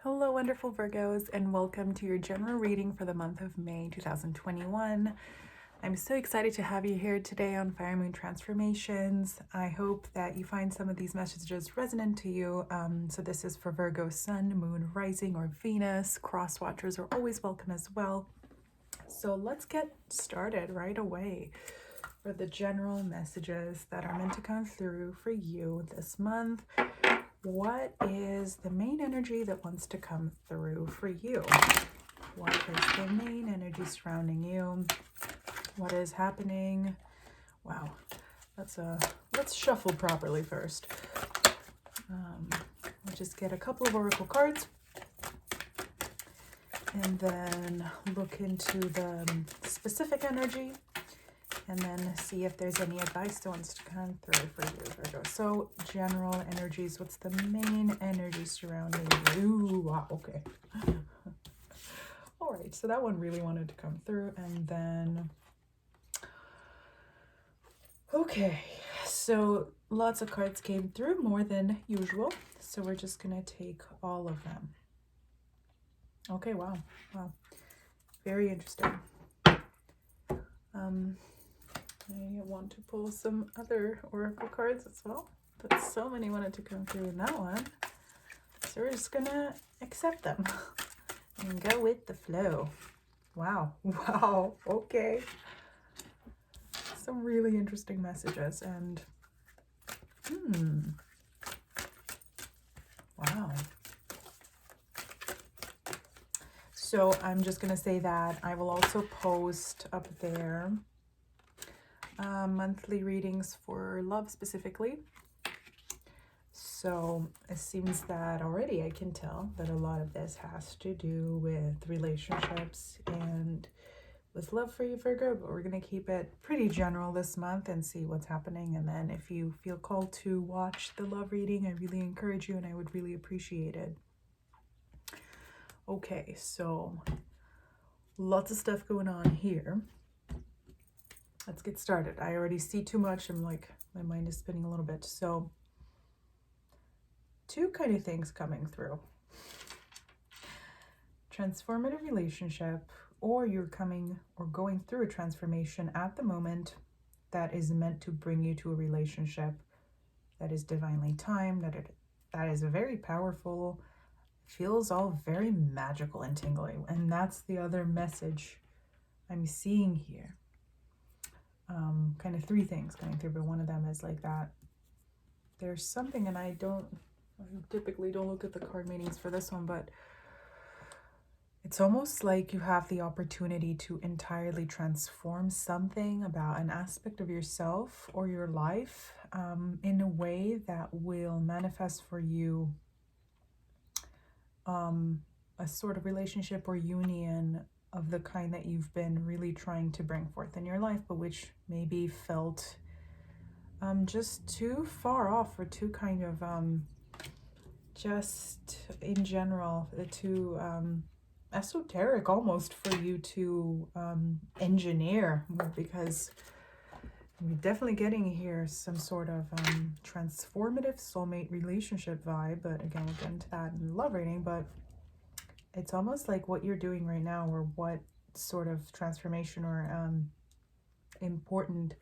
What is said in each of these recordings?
Hello, wonderful Virgos, and welcome to your general reading for the month of May 2021. I'm so excited to have you here today on Fire Moon Transformations. I hope that you find some of these messages resonant to you. So this is for Virgo, Sun, Moon, Rising, or Venus. Cross watchers are always welcome as well. So let's get started right away for the general messages that are meant to come through for you this month. What is the main energy that wants to come through for you? What is the main energy surrounding you? What is happening? Wow, let's shuffle properly first. We'll just get a couple of oracle cards and then look into the specific energy and then see if there's any advice that wants to come through for you, Virgo. So, general energies, what's the main energy surrounding you? Wow, okay. All right, so that one really wanted to come through. And then, okay, so lots of cards came through, more than usual. So we're just going to take all of them. Okay, wow. Very interesting. I want to pull some other oracle cards as well, but so many wanted to come through in that one. So we're just gonna accept them and go with the flow. Wow, okay. Some really interesting messages and wow. So I'm just gonna say that I will also post up there monthly readings for love specifically. So it seems that already I can tell that a lot of this has to do with relationships and with love for you, Virgo, but we're going to keep it pretty general this month and see what's happening. And then if you feel called to watch the love reading, I really encourage you and I would really appreciate it. Okay, so lots of stuff going on here. Let's get started. I already see too much. I'm like, my mind is spinning a little bit. So two kind of things coming through. Transformative relationship, or you're coming or going through a transformation at the moment that is meant to bring you to a relationship that is divinely timed, that is very powerful, feels all very magical and tingling. And that's the other message I'm seeing here. Kind of three things coming through, but one of them is like that there's something, and I typically don't look at the card meanings for this one, but it's almost like you have the opportunity to entirely transform something about an aspect of yourself or your life in a way that will manifest for you a sort of relationship or union of the kind that you've been really trying to bring forth in your life, but which maybe felt just too far off or too kind of just in general too esoteric almost for you to engineer, because you're definitely getting here some sort of transformative soulmate relationship vibe. But again, we'll get into that in the love reading. But it's almost like what you're doing right now, or what sort of transformation or important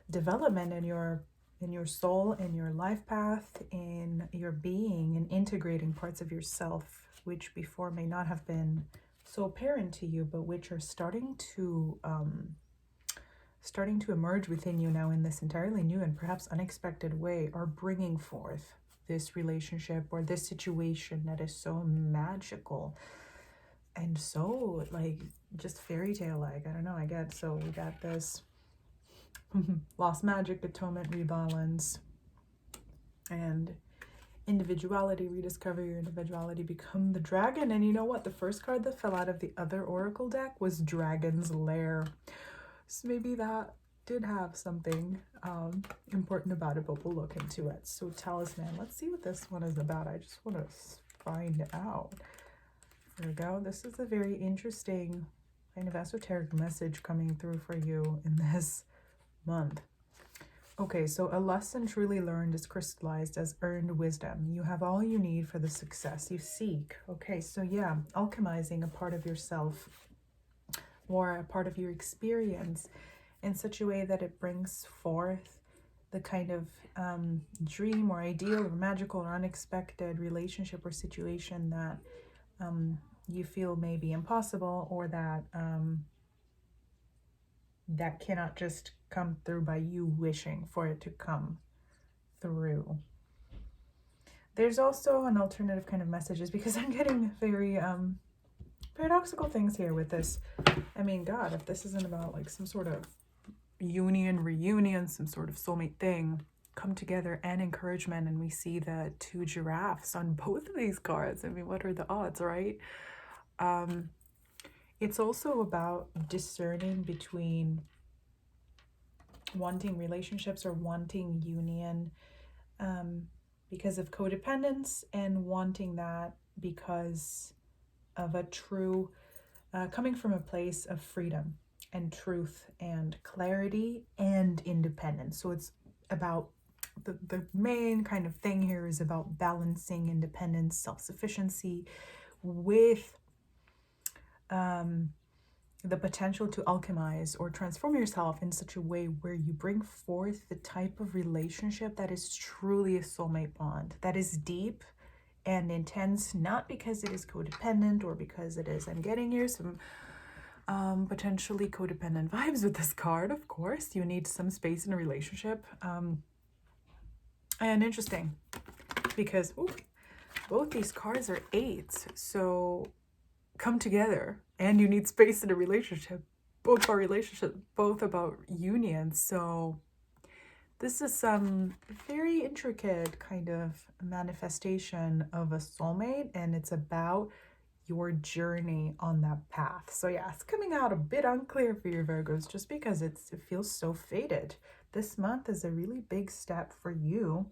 development in your soul, in your life path, in your being, and integrating parts of yourself which before may not have been so apparent to you, but which are starting to emerge within you now in this entirely new and perhaps unexpected way, are bringing forth this relationship or this situation that is so magical and so like just fairy tale like. I don't know, so we got this lost magic, atonement, rebalance, and individuality. Rediscover your individuality, become the dragon. And you know what, the first card that fell out of the other oracle deck was Dragon's Lair, so maybe that did have something important about it, but we'll look into it. So Talisman, let's see what this one is about. I just want to find out. There we go. This is a very interesting kind of esoteric message coming through for you in this month. Okay, so a lesson truly learned is crystallized as earned wisdom. You have all you need for the success you seek. Okay, so yeah, alchemizing a part of yourself or a part of your experience in such a way that it brings forth the kind of dream or ideal or magical or unexpected relationship or situation that you feel may be impossible, or that that cannot just come through by you wishing for it to come through. There's also an alternative kind of messages, because I'm getting very paradoxical things here with this. I mean, God, if this isn't about like some sort of union, reunion, some sort of soulmate thing, come together and encouragement, and we see the 2 giraffes on both of these cards. I mean, what are the odds, right? It's also about discerning between wanting relationships or wanting union because of codependence, and wanting that because of a true coming from a place of freedom and truth and clarity and independence. So it's about the main kind of thing here is about balancing independence, self-sufficiency with the potential to alchemize or transform yourself in such a way where you bring forth the type of relationship that is truly a soulmate bond, that is deep and intense, not because it is codependent or because it is, I'm getting here some potentially codependent vibes with this card. Of course, you need some space in a relationship. And interesting, because both these cards are 8s, so come together, and you need space in a relationship. Both are relationships, both about union. So this is some very intricate kind of manifestation of a soulmate, and it's about your journey on that path. So yeah, it's coming out a bit unclear for you Virgos, just because it feels so fated. This month is a really big step for you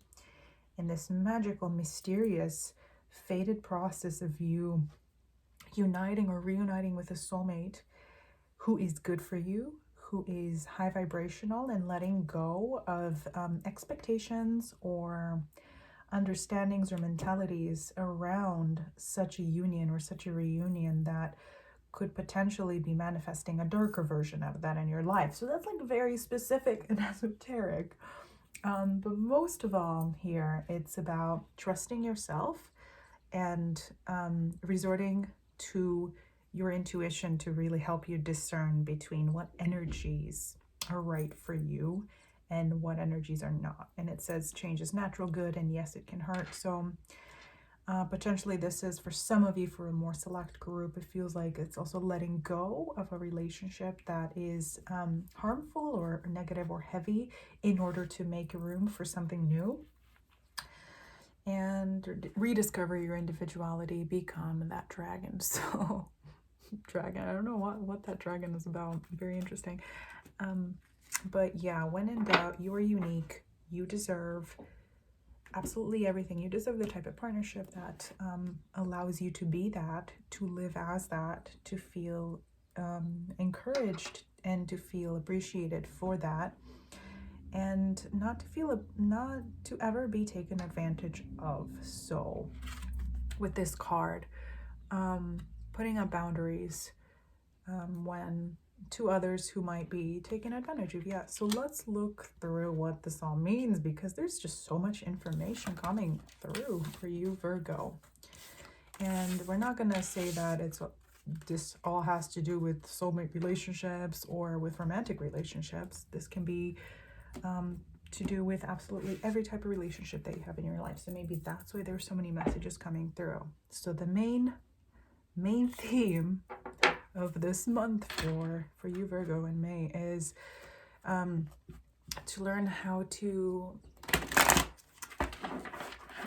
in this magical, mysterious, fated process of you uniting or reuniting with a soulmate who is good for you, who is high vibrational, and letting go of expectations or understandings or mentalities around such a union or such a reunion that could potentially be manifesting a darker version of that in your life. So that's like very specific and esoteric. But most of all here, it's about trusting yourself and resorting to your intuition to really help you discern between what energies are right for you and what energies are not. And it says change is natural good, and yes, it can hurt. So potentially this is for some of you, for a more select group, it feels like it's also letting go of a relationship that is harmful or negative or heavy in order to make room for something new and rediscover your individuality, become that dragon. So dragon, I don't know what that dragon is about. Very interesting. But yeah, when in doubt, you are unique. You deserve absolutely everything. You deserve the type of partnership that allows you to be that, to live as that, to feel encouraged and to feel appreciated for that, and not to ever be taken advantage of. So with this card, putting up boundaries when to others who might be taken advantage of. Yeah, so let's look through what this all means, because there's just so much information coming through for you, Virgo. And we're not going to say that this all has to do with soulmate relationships or with romantic relationships. This can be to do with absolutely every type of relationship that you have in your life. So maybe that's why there's so many messages coming through. So the main theme of this month for you, Virgo, in May is to learn how to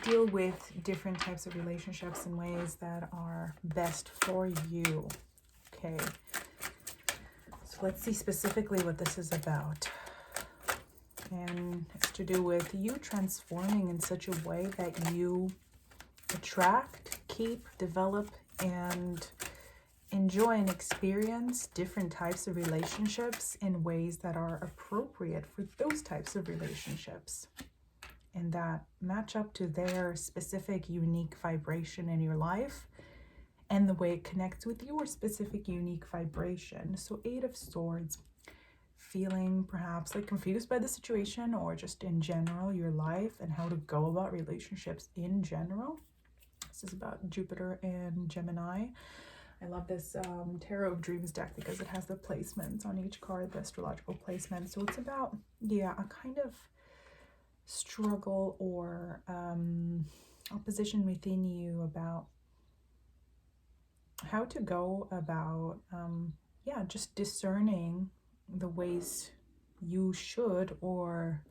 deal with different types of relationships in ways that are best for you. Okay, so let's see specifically what this is about. And it's to do with you transforming in such a way that you attract, keep, develop, and enjoy and experience different types of relationships in ways that are appropriate for those types of relationships and that match up to their specific unique vibration in your life and the way it connects with your specific unique vibration. So 8 of Swords, feeling perhaps like confused by the situation or just in general your life and how to go about relationships in general. This is about Jupiter and Gemini. I love this Tarot of Dreams deck because it has the placements on each card, the astrological placement. So it's about, yeah, a kind of struggle or opposition within you about how to go about, yeah, just discerning the ways you should or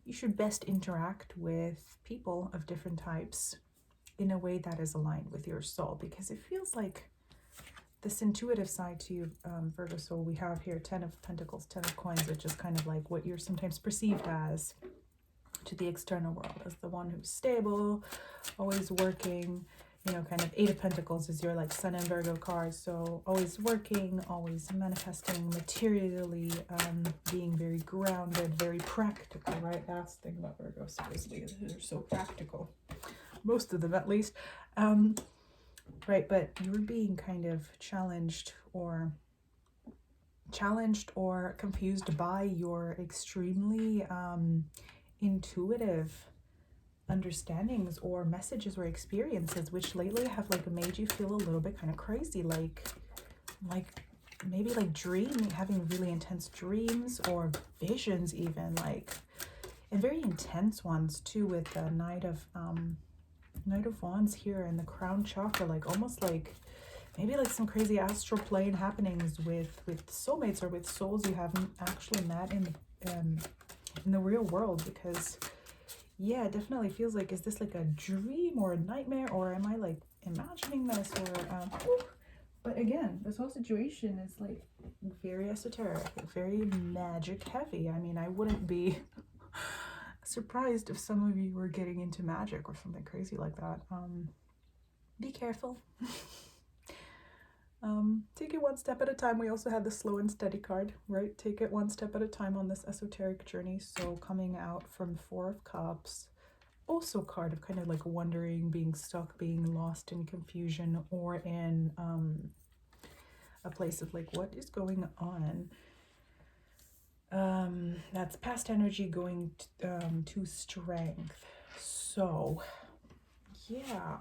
you should best interact with people of different types in a way that is aligned with your soul, because it feels like this intuitive side to you, Virgo soul, we have here 10 of Pentacles, 10 of Coins, which is kind of like what you're sometimes perceived as to the external world, as the one who's stable, always working. You know, kind of 8 of Pentacles is your like Sun and Virgo card. So always working, always manifesting materially, being very grounded, very practical, right? That's the thing about Virgo, supposedly, they're so practical. Most of them, at least. Right, but you're being kind of challenged or confused by your extremely intuitive understandings or messages or experiences, which lately have like made you feel a little bit kind of crazy, like maybe like having really intense dreams or visions, even like, and very intense ones too, with the Knight of Wands here and the crown chakra, like almost like maybe like some crazy astral plane happenings with soulmates or with souls you haven't actually met in the real world. Because yeah, it definitely feels like, is this like a dream or a nightmare, or am I like imagining this, or but again, this whole situation is like very esoteric, very magic heavy. I mean, I wouldn't be surprised if some of you were getting into magic or something crazy like that. Be careful. Take it one step at a time. We also have the slow and steady card, right? Take it one step at a time on this esoteric journey. So coming out from 4 of Cups, also card of kind of like wondering, being stuck, being lost in confusion, or in a place of like, what is going on? That's past energy going to strength. So yeah,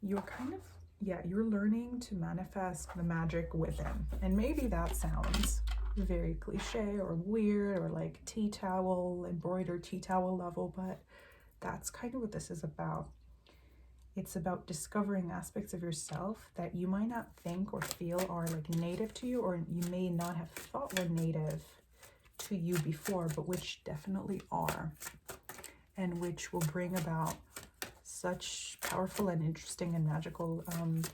you're kind of, yeah, you're learning to manifest the magic within. And maybe that sounds very cliche or weird or like tea towel, embroidered tea towel level, but that's kind of what this is about. It's about discovering aspects of yourself that you might not think or feel are like native to you, or you may not have thought were native to you before, but which definitely are, and which will bring about such powerful and interesting and magical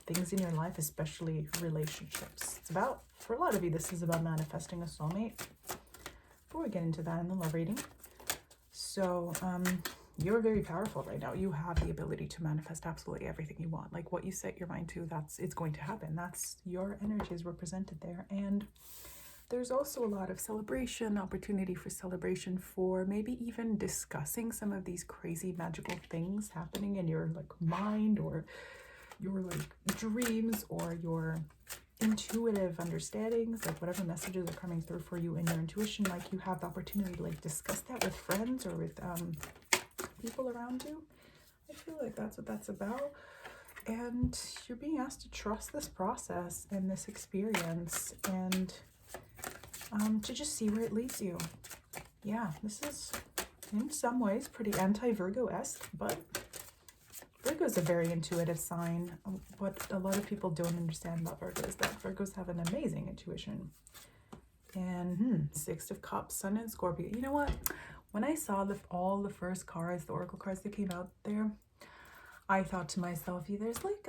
things in your life, especially relationships. It's about, for a lot of you, this is about manifesting a soulmate. Before we get into that in the love reading, so you're very powerful right now. You have the ability to manifest absolutely everything you want. Like what you set your mind to, it's going to happen. That's your energy is represented there. And there's also a lot of celebration, opportunity for celebration, for maybe even discussing some of these crazy magical things happening in your like mind, or your like dreams, or your intuitive understandings, like whatever messages are coming through for you in your intuition. Like you have the opportunity to like discuss that with friends or with people around you. I feel like that's what that's about. And you're being asked to trust this process and this experience, and to just see where it leads you. Yeah, this is in some ways pretty anti-Virgo-esque, but Virgo is a very intuitive sign. What a lot of people don't understand about Virgo is that Virgos have an amazing intuition. And 6 of Cups, Sun and Scorpio. You know what? When I saw all the first cards, the Oracle cards that came out there, I thought to myself, yeah, there's like,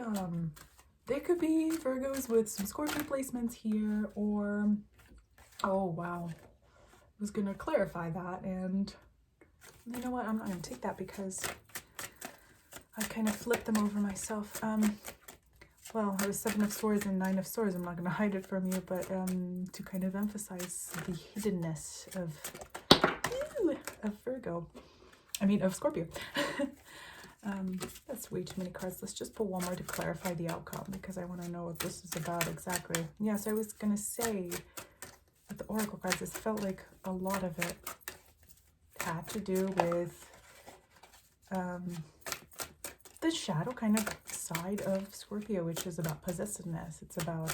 there could be Virgos with some Scorpio placements here, or, oh wow, I was going to clarify that, and you know what, I'm not going to take that because I kind of flipped them over myself. well, it was 7 of Swords and 9 of Swords. I'm not going to hide it from you, but to kind of emphasize the hiddenness of Virgo. I mean, of Scorpio. That's way too many cards. Let's just pull one more to clarify the outcome, because I want to know what this is about exactly. Yes, I was going to say with the Oracle cards, this felt like a lot of it had to do with the shadow kind of side of Scorpio, which is about possessiveness. It's about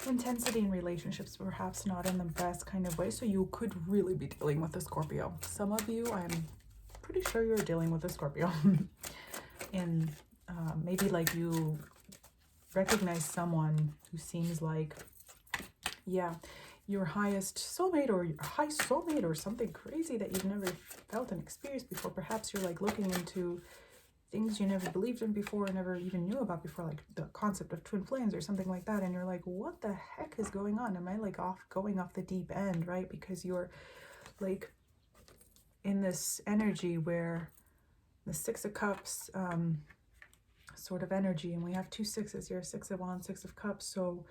intensity in relationships, perhaps not in the best kind of way. So you could really be dealing with a Scorpio. Some of you, I'm pretty sure you're dealing with a Scorpio. And maybe like you recognize someone who seems like, yeah, your highest soulmate or your high soulmate or something crazy that you've never felt and experienced before. Perhaps you're like looking into things you never believed in before, never even knew about before, like the concept of twin flames or something like that. And you're like, what the heck is going on? Am I like going off the deep end, right? Because you're like in this energy where the 6 of Cups sort of energy, and we have 2 sixes here, 6 of Wands, 6 of Cups. So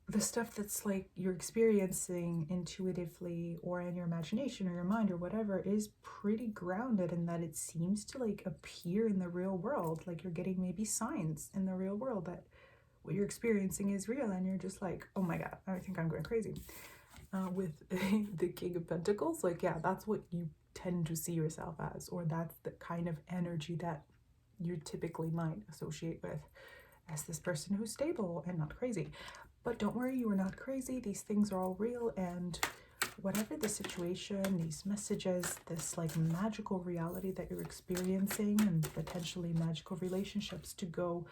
the stuff that's like you're experiencing intuitively or in your imagination or your mind or whatever is pretty grounded in that it seems to like appear in the real world. Like you're getting maybe signs in the real world that what you're experiencing is real, and you're just like, oh my God, I think I'm going crazy. With the King of Pentacles, like, yeah, that's what you tend to see yourself as, or that's the kind of energy that you typically might associate with as this person who's stable and not crazy. But don't worry, you are not crazy. These things are all real, and whatever the situation, these messages, this like magical reality that you're experiencing, and potentially magical relationships to go.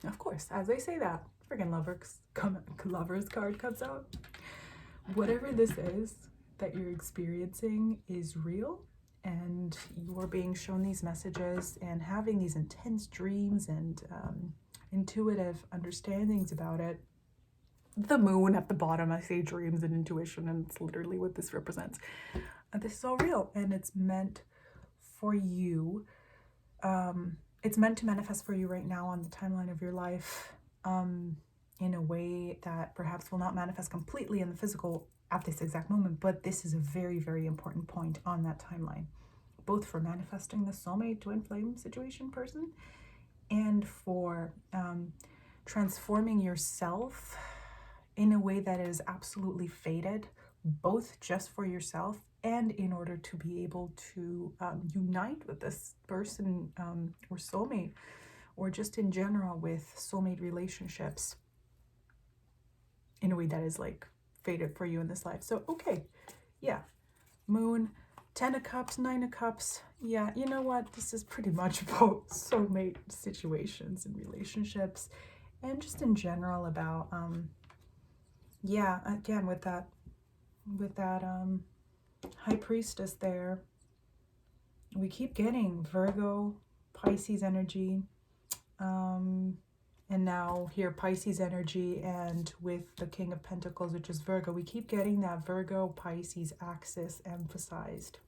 Of course, as I say that, friggin' lovers card comes out. Whatever this is that you're experiencing is real, and you're being shown these messages and having these intense dreams and intuitive understandings about it. The moon at the bottom, I say dreams and intuition, and it's literally what this represents. This is all real, and it's meant for you. It's meant to manifest for you right now on the timeline of your life in a way that perhaps will not manifest completely in the physical at this exact moment, but this is a very, very important point on that timeline, both for manifesting the soulmate twin flame situation person and for transforming yourself in a way that is absolutely fated, both just for yourself and in order to be able to unite with this person or soulmate, or just in general with soulmate relationships in a way that is like fated for you in this life. So, okay, yeah, moon, 10 of Cups, 9 of Cups. Yeah, you know what? This is pretty much about soulmate situations and relationships, and just in general about yeah, again with that High Priestess there, we keep getting Virgo, Pisces energy, and now here Pisces energy, and with the King of Pentacles, which is Virgo, we keep getting that Virgo Pisces axis emphasized.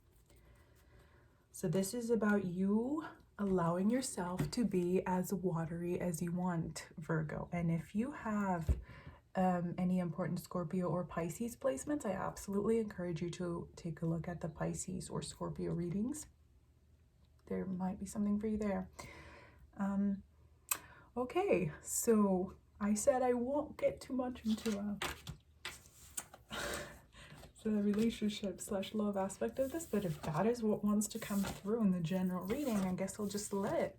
So this is about you allowing yourself to be as watery as you want, Virgo. And if you have any important Scorpio or Pisces placements, I absolutely encourage you to take a look at the Pisces or Scorpio readings. There might be something for you there. Okay, so I said I won't get too much into the relationship / love aspect of this, but if that is what wants to come through in the general reading, I guess I'll just let it.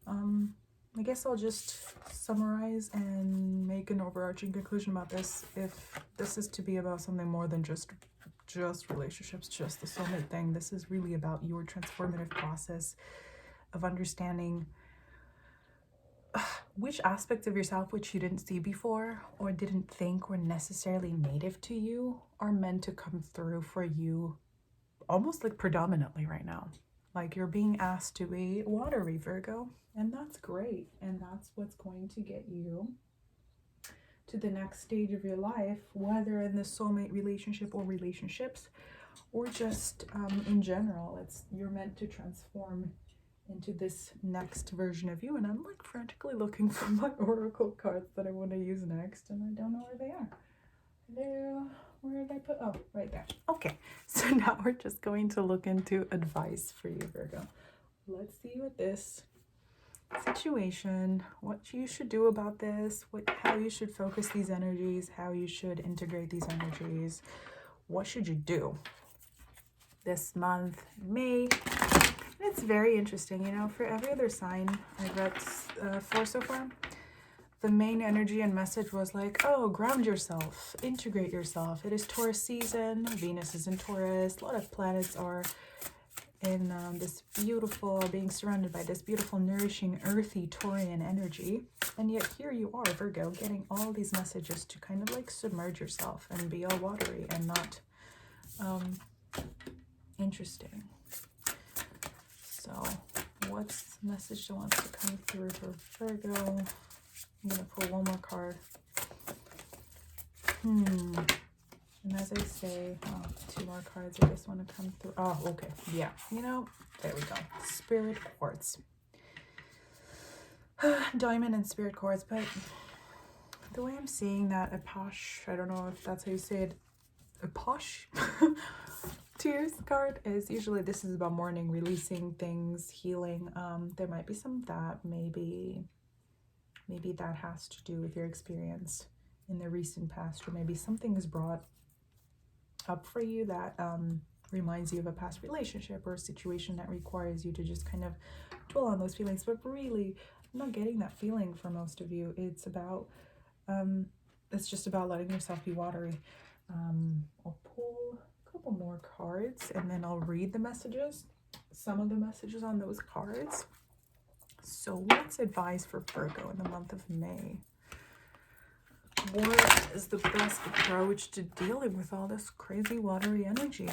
I guess I'll just summarize and make an overarching conclusion about this. If this is to be about something more than just relationships, just the soulmate thing, this is really about your transformative process of understanding which aspects of yourself which you didn't see before or didn't think were necessarily native to you are meant to come through for you almost like predominantly right now. Like you're being asked to be watery, Virgo, and that's great. And that's what's going to get you to the next stage of your life, whether in the soulmate relationship or relationships, or just in general. You're meant to transform into this next version of you, and I'm like frantically looking for my oracle cards that I want to use next, and I don't know where they are. Where did I put? Oh, right there. Okay, so now we're just going to look into advice for you, Virgo. Let's see what this situation, what you should do about this, how you should focus these energies, how you should integrate these energies. What should you do this month, May? It's very interesting, you know, for every other sign I've read for so far, the main energy and message was like, oh, ground yourself, integrate yourself. It is Taurus season, Venus is in Taurus, a lot of planets are in this beautiful, being surrounded by this beautiful, nourishing, earthy Taurian energy. And yet here you are, Virgo, getting all these messages to kind of like submerge yourself and be all watery and not interesting. So what's the message that wants to come through for Virgo? I'm going to pull one more card. And as I say, two more cards I just want to come through. Oh, okay. Yeah. You know, there we go. Spirit quartz. Diamond and spirit quartz. But the way I'm seeing that, Aposh, I don't know if that's how you say it, Aposh Tears card is usually, this is about mourning, releasing things, healing. There might be some of that. Maybe that has to do with your experience in the recent past, or maybe something is brought up for you that reminds you of a past relationship or a situation that requires you to just kind of dwell on those feelings. But really, I'm not getting that feeling for most of you. It's about it's just about letting yourself be watery. I'll pull a couple more cards and then I'll read the messages, some of the messages on those cards. So what's advice for Virgo in the month of May? What is the best approach to dealing with all this crazy watery energy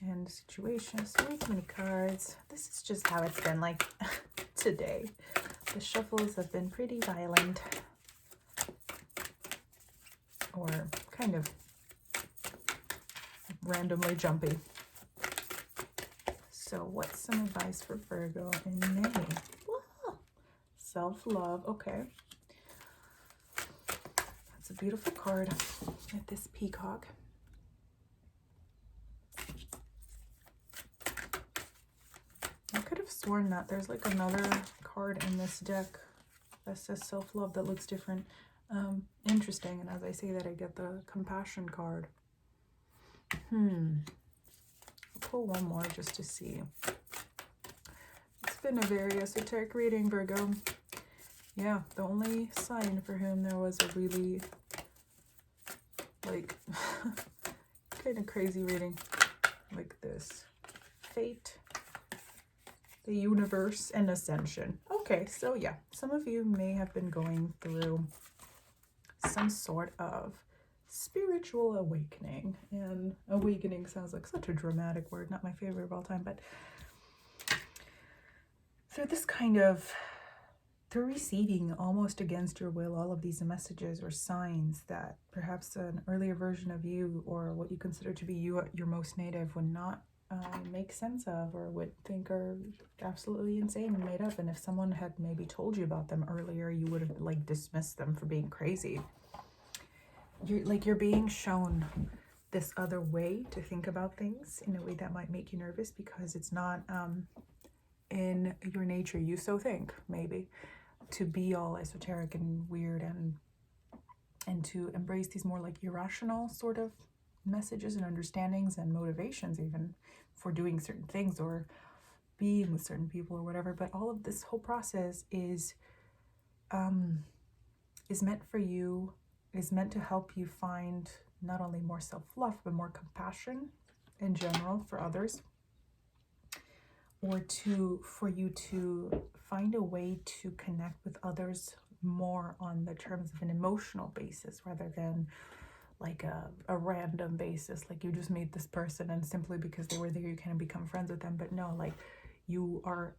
and situations? Way too many cards. This is just how it's been like today. The shuffles have been pretty violent, or kind of randomly jumpy. So what's some advice for Virgo in May? Whoa. Self-love. Okay. That's a beautiful card with this peacock. I could have sworn that there's like another card in this deck that says self-love that looks different. Interesting. And as I say that, I get the compassion card. I'll pull one more just to see. It's been a very esoteric reading, Virgo. Yeah, the only sign for whom there was a really like kind of crazy reading like this. Fate, the universe, and ascension. Okay, so yeah, some of you may have been going through some sort of spiritual awakening. And awakening sounds like such a dramatic word, not my favorite of all time, but through this kind of, through receiving almost against your will all of these messages or signs that perhaps an earlier version of you, or what you consider to be you at your most native, would not make sense of, or would think are absolutely insane and made up. And if someone had maybe told you about them earlier, you would have like dismissed them for being crazy. You're being shown this other way to think about things in a way that might make you nervous, because it's not in your nature, you so think, maybe, to be all esoteric and weird and to embrace these more like irrational sort of messages and understandings and motivations even for doing certain things or being with certain people or whatever. But all of this whole process is meant for you, is meant to help you find not only more self-love, but more compassion in general for others, or for you to find a way to connect with others more on the terms of an emotional basis, rather than like a random basis, like you just meet this person and simply because they were there you kind of become friends with them. But no, like you are,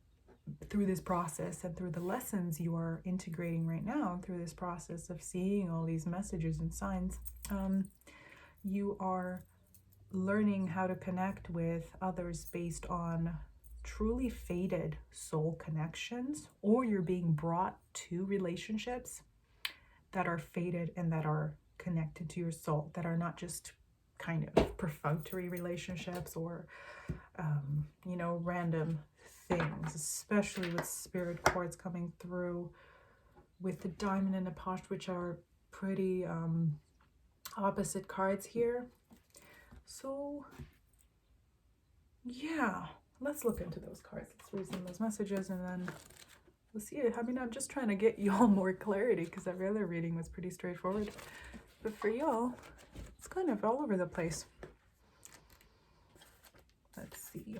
through this process and through the lessons you are integrating right now, through this process of seeing all these messages and signs, you are learning how to connect with others based on truly faded soul connections, or you're being brought to relationships that are faded and that are connected to your soul, that are not just kind of perfunctory relationships or you know, random things, especially with spirit cards coming through with the diamond and the posh, which are pretty opposite cards here. So yeah, let's look into those cards. Let's read some of those messages and then we'll see it. I mean, I'm just trying to get y'all more clarity because every other reading was pretty straightforward. But for y'all, it's kind of all over the place. Let's see.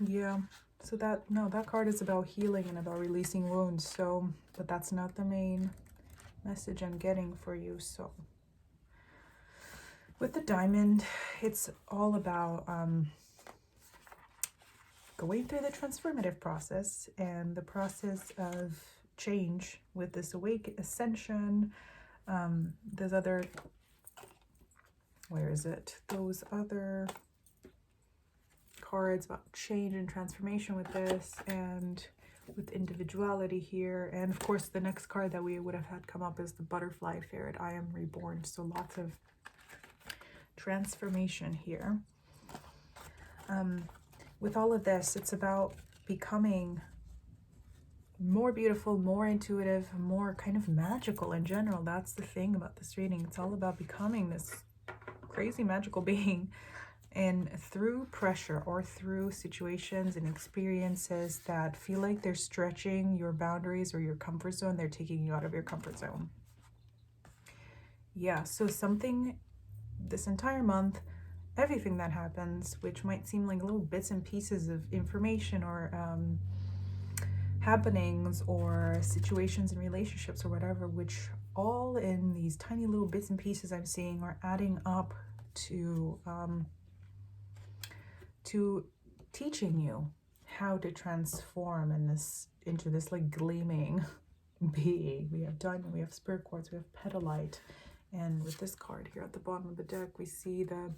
Yeah. So that card is about healing and about releasing wounds. So, but that's not the main message I'm getting for you. So with the diamond, it's all about going through the transformative process and the process of change with this awake ascension. There's other, where is it? Those other cards about change and transformation with this, and with individuality here. And of course, the next card that we would have had come up is the butterfly ferret. I am reborn. So lots of transformation here. With all of this, it's about becoming more beautiful, more intuitive, more kind of magical in general. That's the thing about this reading. It's all about becoming this crazy magical being. And through pressure or through situations and experiences that feel like they're stretching your boundaries or your comfort zone, they're taking you out of your comfort zone. Yeah, so something this entire month, everything that happens, which might seem like little bits and pieces of information or happenings or situations and relationships or whatever, which all in these tiny little bits and pieces I'm seeing are adding up to teaching you how to transform into this like gleaming being. We have diamond, we have spirit quartz, we have petalite, and with this card here at the bottom of the deck, we see the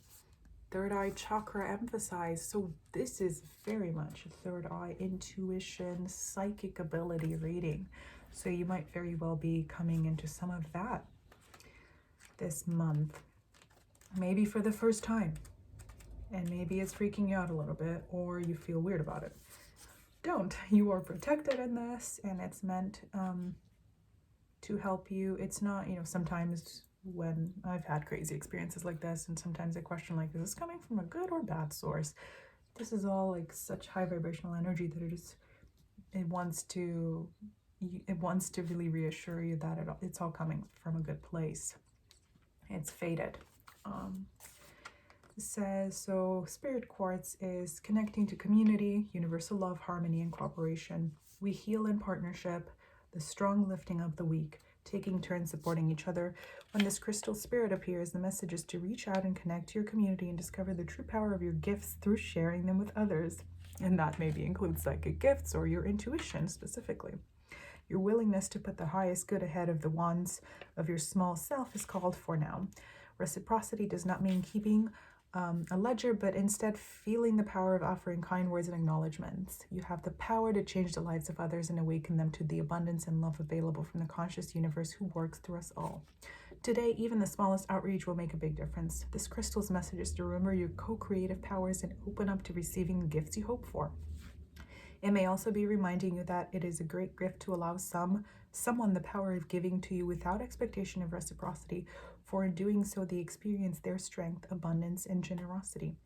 third eye chakra emphasized. So this is very much a third eye intuition, psychic ability reading. So you might very well be coming into some of that this month, maybe for the first time. And maybe it's freaking you out a little bit, or you feel weird about it. Don't. You are protected in this, and it's meant to help you. It's not, you know, sometimes when I've had crazy experiences like this, and sometimes I question, like, is this coming from a good or bad source? This is all like such high vibrational energy that it wants to really reassure you that it's all coming from a good place. It's faded. Says, so spirit quartz is connecting to community, universal love, harmony, and cooperation. We heal in partnership, the strong lifting of the weak, taking turns supporting each other. When this crystal spirit appears, the message is to reach out and connect to your community and discover the true power of your gifts through sharing them with others. And that maybe includes psychic gifts or your intuition specifically. Your willingness to put the highest good ahead of the wants of your small self is called for now. Reciprocity does not mean keeping a ledger, but instead feeling the power of offering kind words and acknowledgments. You have the power to change the lives of others and awaken them to the abundance and love available from the conscious universe who works through us all. Today, even the smallest outreach will make a big difference. This crystal's message is to remember your co-creative powers and open up to receiving the gifts you hope for. It may also be reminding you that it is a great gift to allow someone the power of giving to you without expectation of reciprocity, for in doing so they experience their strength, abundance, and generosity.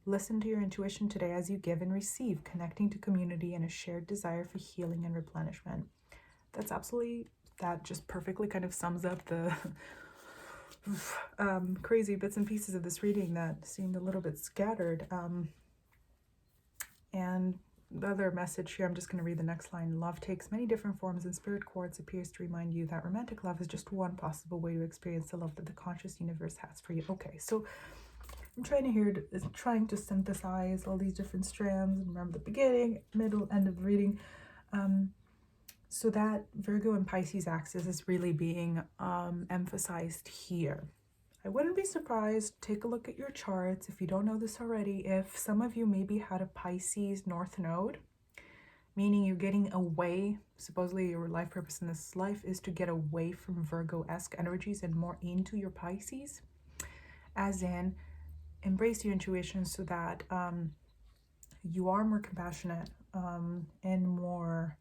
Listen to your intuition today as you give and receive, connecting to community and a shared desire for healing and replenishment. That just perfectly kind of sums up the crazy bits and pieces of this reading that seemed a little bit scattered. And the other message here, I'm just going to read the next line. Love takes many different forms, and spirit quartz appears to remind you that romantic love is just one possible way to experience the love that the conscious universe has for you. Okay, so I'm trying to synthesize all these different strands and remember the beginning, middle, end of the reading. So that Virgo and Pisces axis is really being emphasized here. I wouldn't be surprised, take a look at your charts if you don't know this already, if some of you maybe had a Pisces North Node, meaning you're getting away. Supposedly your life purpose in this life is to get away from Virgo-esque energies and more into your Pisces, as in embrace your intuition so that you are more compassionate and more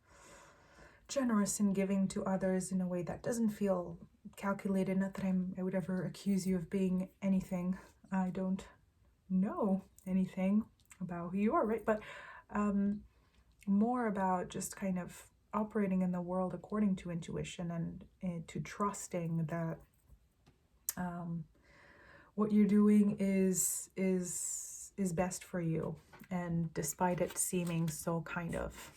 generous in giving to others in a way that doesn't feel calculated. Not that I would ever accuse you of being anything. I don't know anything about who you are, right? But more about just kind of operating in the world according to intuition and to trusting that what you're doing is best for you, and despite it seeming so kind of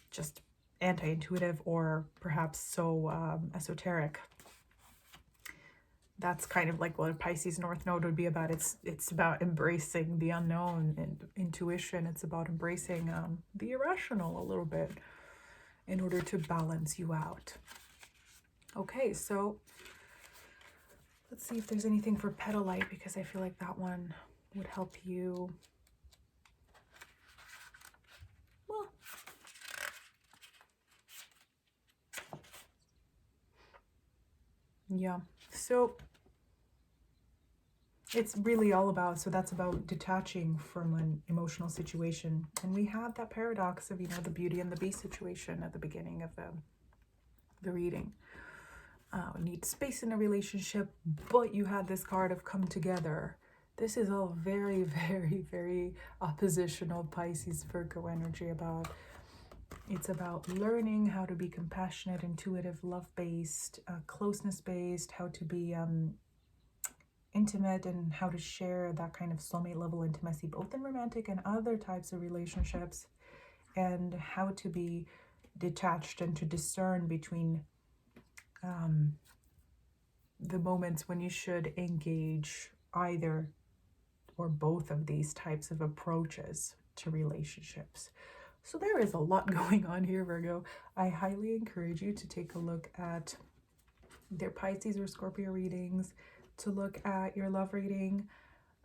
just anti-intuitive or perhaps so esoteric. That's kind of like what a Pisces North Node would be about. It's about embracing the unknown and intuition. It's about embracing the irrational a little bit in order to balance you out. Okay, so let's see if there's anything for Petalite, because I feel like that one would help you. Well, yeah, so it's really all about, so that's about detaching from an emotional situation. And we have that paradox of, you know, the Beauty and the Beast situation at the beginning of the reading. We need space in a relationship, but you had this card of come together. This is all very, very, very oppositional Pisces Virgo energy. It's about learning how to be compassionate, intuitive, love-based, closeness-based, how to be intimate, and how to share that kind of soulmate level intimacy, both in romantic and other types of relationships, and how to be detached and to discern between the moments when you should engage either or both of these types of approaches to relationships. So there is a lot going on here, Virgo. I highly encourage you to take a look at their Pisces or Scorpio readings, to look at your love reading,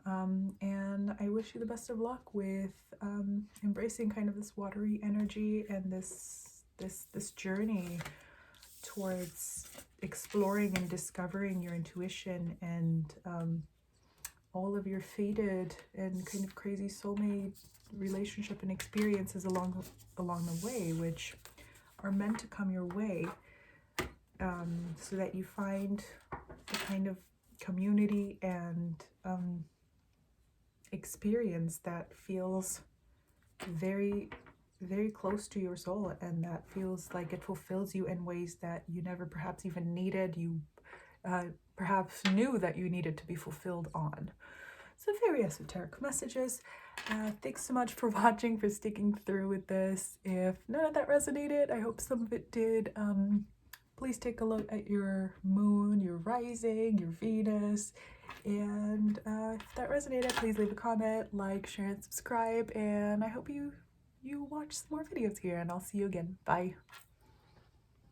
and I wish you the best of luck with embracing kind of this watery energy and this journey towards exploring and discovering your intuition and all of your fated and kind of crazy soulmate relationship and experiences along the way, which are meant to come your way, so that you find the kind of community and experience that feels very, very close to your soul, and that feels like it fulfills you in ways that you never perhaps even needed, you perhaps knew that you needed to be fulfilled on. So very esoteric messages. Thanks so much for watching, for sticking through with this. If none of that resonated, I hope some of it did. Please take a look at your moon, your rising, your Venus, and if that resonated, please leave a comment, like, share, and subscribe, and I hope you watch some more videos here, and I'll see you again. Bye.